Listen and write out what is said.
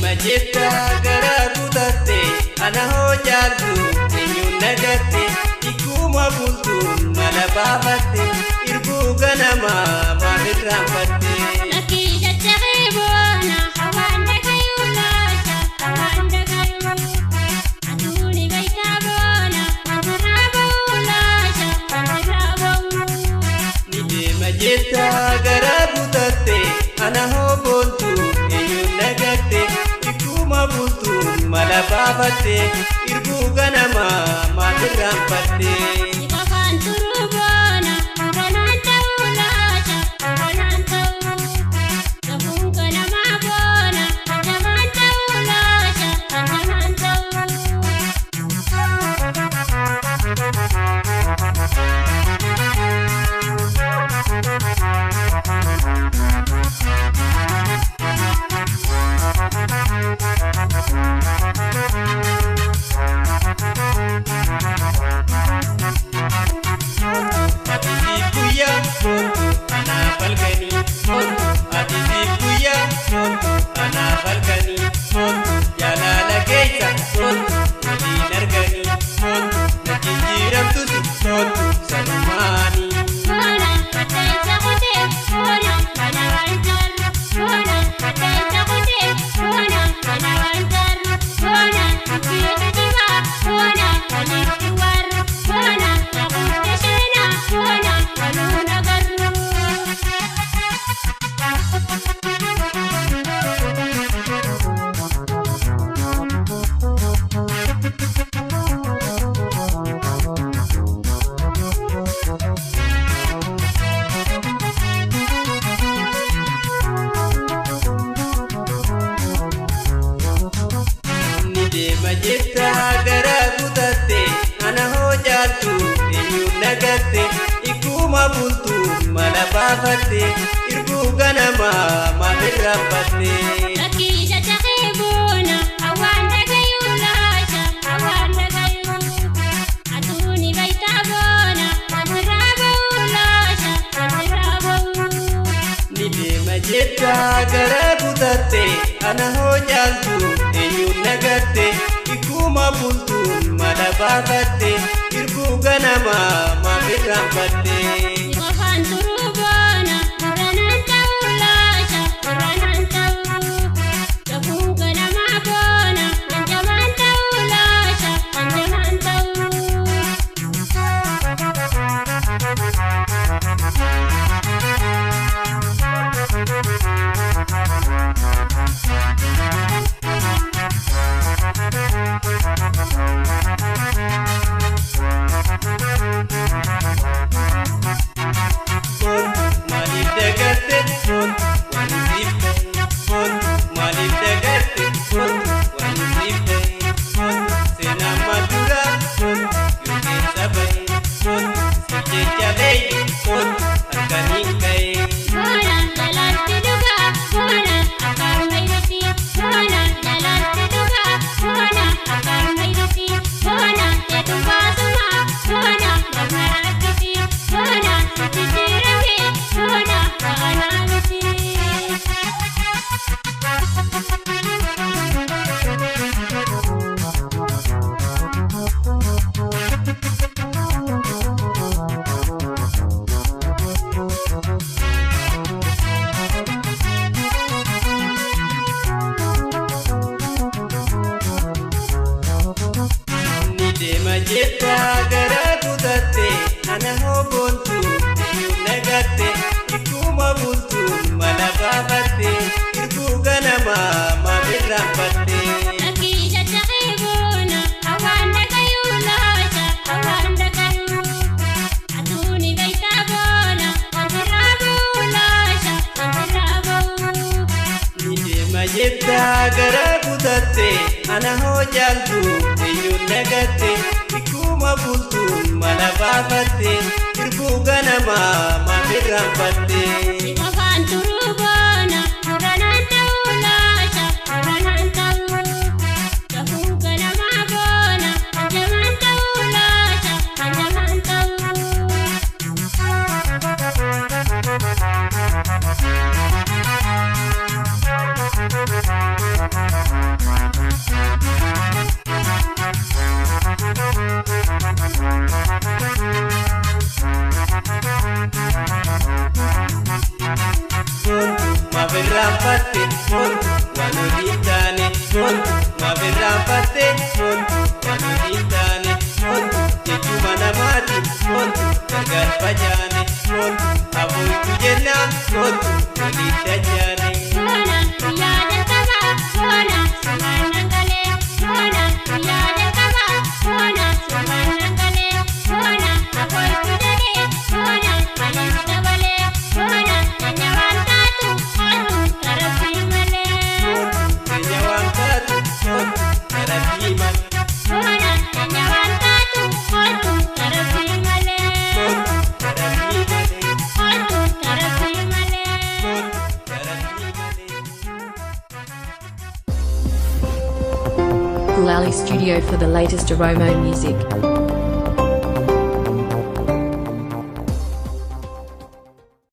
Majeta gara butate ana hojaltu enyu nagate ikuma bultu malababate irbu ganama mahiramate nakija chegibona hawanda kayula hawanda kayu aduni baitabona madrabula madrabu nide majeta gara butate ana hobultu enyu nagate mabutu malababate irbu ganama mahiramate ibafanturubona gananta ulaja gananta gabungana mabona gananta ulaja gananta majeta gara butate ana hojaltu enyu nagate ikuma bultu malababate irbu ganama mahiramate nakija chegibona hawanda kayula hawanda kayu aduni baitabona madrabula madrabu nide majeta gara butate ana hojaltu enyu nagate ikuma bultu malababate irbu ganama mahiramate ibafanturubona gananta ulaja gananta gabungana mabona gananta ulaja gananta Nakija chegibona hawanda kayula hawanda kayu guddatte ana hoo jaaltu eenyuun nagatte ikkuma bultuun mala baafatte irbuu ganamaa maafirraanfatte. Qofaan turuu boona duranaan ta'uu laasha duranaan ta'uu dafuu ganamaa boona hanjamaan ta'uu laasha hanjamaan ta'uu. Maafirraanfatte montu waan hojii taane montu maafirraanfatte montu waan hojii taane montu jechuma namaati montu gargaar fajaane montu aboitu jennaa montu waliif dachaane. Boona guyyaa jalqabaa boona sumaan nangalee boona guyyaa jalqabaa boona sumaan nangalee boona aboitu jedhee boona waliif dabalee boona enya waan taatu montu tarafii malee. Enya waan taatu montu tarafii malee. Boona enya waan taatu montu tarafii malee. Montu tarafii malee. Montu tarafii malee. Montu tarafii malee. Gulali Studio for the latest Oromo music.